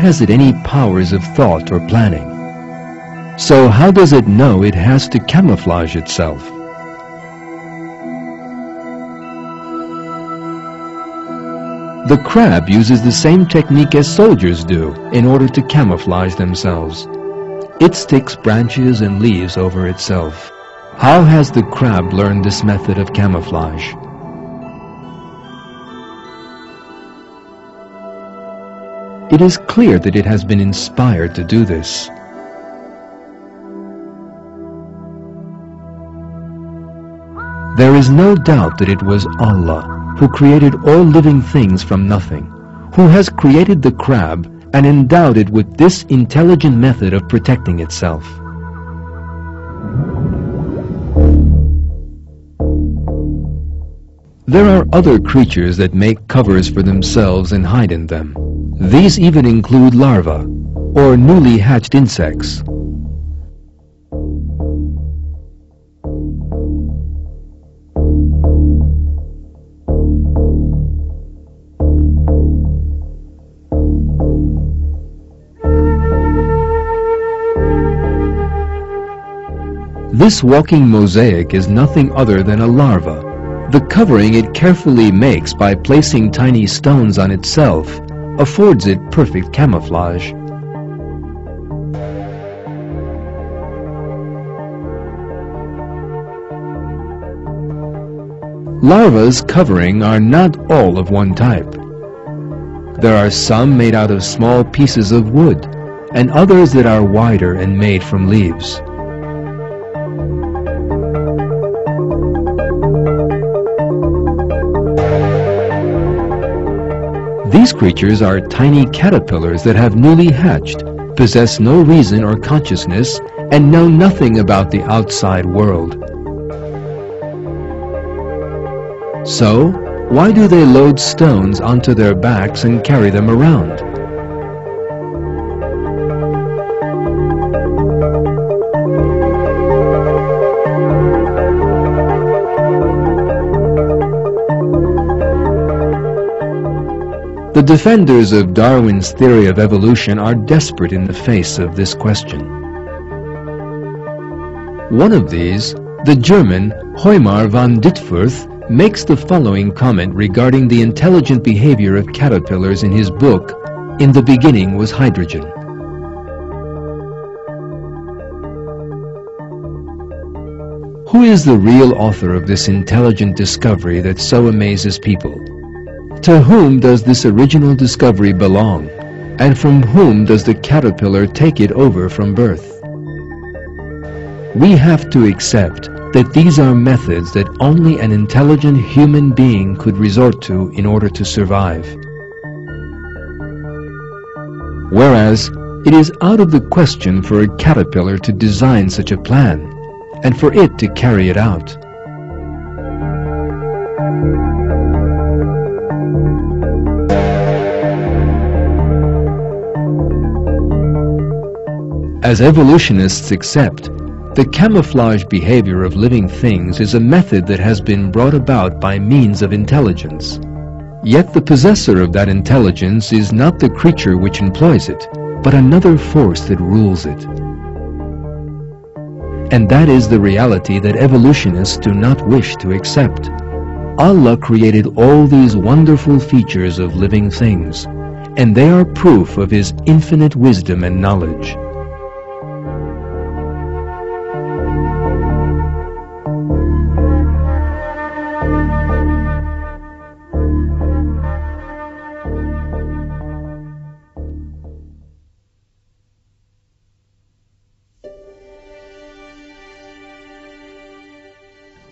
has it any powers of thought or planning. So how does it know it has to camouflage itself? The crab uses the same technique as soldiers do in order to camouflage themselves. It sticks branches and leaves over itself. How has the crab learned this method of camouflage? It is clear that it has been inspired to do this. There is no doubt that it was Allah who created all living things from nothing, who has created the crab and endowed it with this intelligent method of protecting itself. There are other creatures that make covers for themselves and hide in them. These even include larvae, or newly hatched insects. This walking mosaic is nothing other than a larva. The covering it carefully makes by placing tiny stones on itself affords it perfect camouflage. Larva's covering are not all of one type. There are some made out of small pieces of wood, and others that are wider and made from leaves. These creatures are tiny caterpillars that have newly hatched, possess no reason or consciousness, and know nothing about the outside world. So, why do they load stones onto their backs and carry them around? The defenders of Darwin's theory of evolution are desperate in the face of this question. One of these, the German Heumar von Dittfurth, makes the following comment regarding the intelligent behavior of caterpillars in his book, In the Beginning Was Hydrogen. Who is the real author of this intelligent discovery that so amazes people? To whom does this original discovery belong, and from whom does the caterpillar take it over from birth? We have to accept that these are methods that only an intelligent human being could resort to in order to survive. Whereas, it is out of the question for a caterpillar to design such a plan, and for it to carry it out. As evolutionists accept, the camouflage behavior of living things is a method that has been brought about by means of intelligence. Yet the possessor of that intelligence is not the creature which employs it, but another force that rules it. And that is the reality that evolutionists do not wish to accept. Allah created all these wonderful features of living things, and they are proof of His infinite wisdom and knowledge.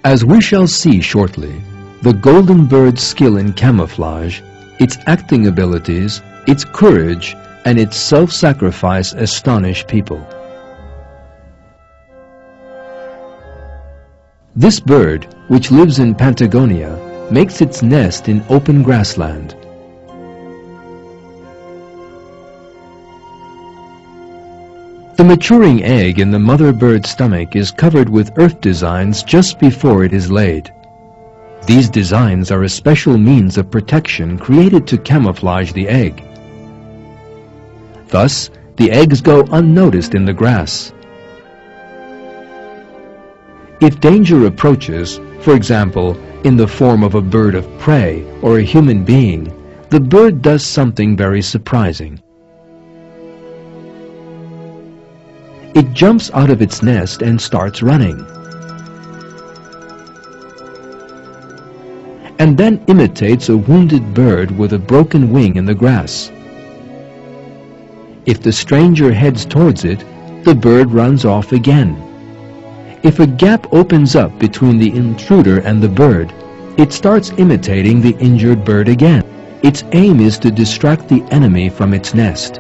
As we shall see shortly, the golden bird's skill in camouflage, its acting abilities, its courage, and its self-sacrifice astonish people. This bird, which lives in Patagonia, makes its nest in open grassland. The maturing egg in the mother bird's stomach is covered with earth designs just before it is laid. These designs are a special means of protection created to camouflage the egg. Thus, the eggs go unnoticed in the grass. If danger approaches, for example, in the form of a bird of prey or a human being, the bird does something very surprising. It jumps out of its nest and starts running, and then imitates a wounded bird with a broken wing in the grass. If the stranger heads towards it, the bird runs off again. If a gap opens up between the intruder and the bird, it starts imitating the injured bird again. Its aim is to distract the enemy from its nest.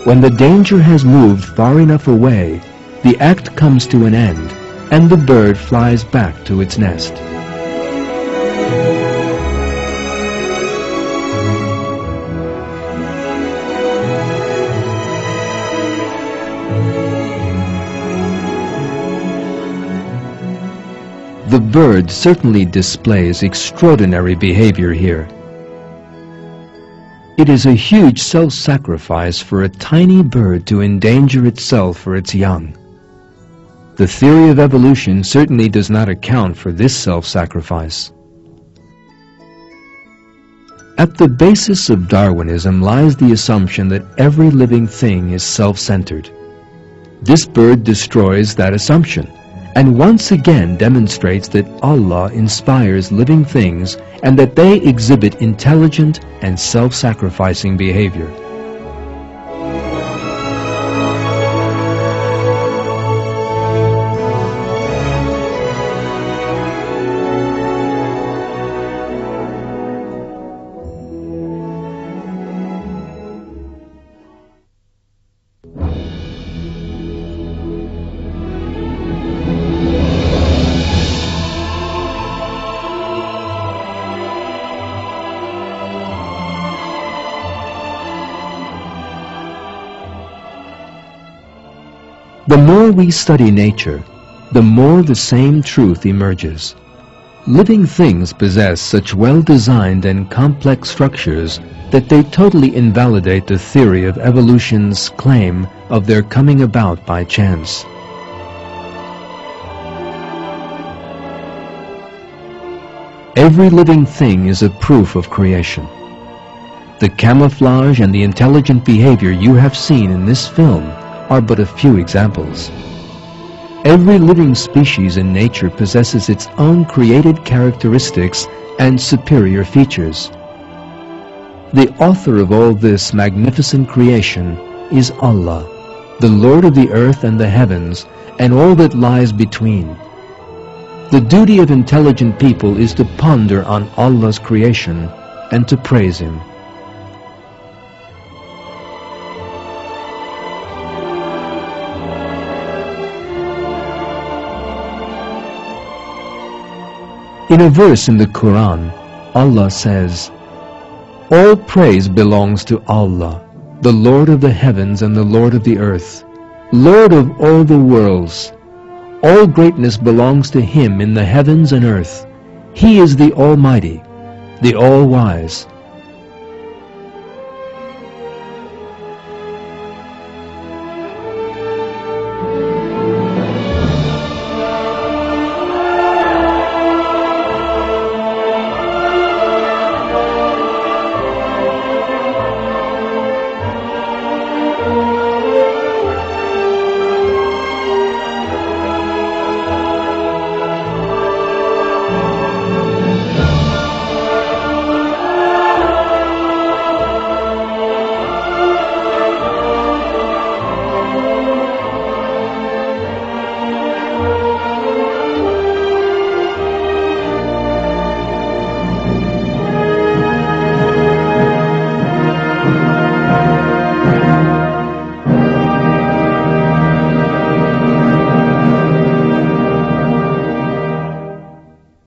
When the danger has moved far enough away, the act comes to an end, and the bird flies back to its nest. The bird certainly displays extraordinary behavior here. It is a huge self-sacrifice for a tiny bird to endanger itself for its young. The theory of evolution certainly does not account for this self-sacrifice. At the basis of Darwinism lies the assumption that every living thing is self-centered. This bird destroys that assumption, and once again demonstrates that Allah inspires living things and that they exhibit intelligent and self-sacrificing behavior. The more we study nature, the more the same truth emerges. Living things possess such well-designed and complex structures that they totally invalidate the theory of evolution's claim of their coming about by chance. Every living thing is a proof of creation. The camouflage and the intelligent behavior you have seen in this film are but a few examples. Every living species in nature possesses its own created characteristics and superior features. The author of all this magnificent creation is Allah, the Lord of the earth and the heavens, and all that lies between. The duty of intelligent people is to ponder on Allah's creation and to praise Him. In a verse in the Quran, Allah says, "All praise belongs to Allah, the Lord of the heavens and the Lord of the earth, Lord of all the worlds. All greatness belongs to Him in the heavens and earth. He is the Almighty, the All-Wise,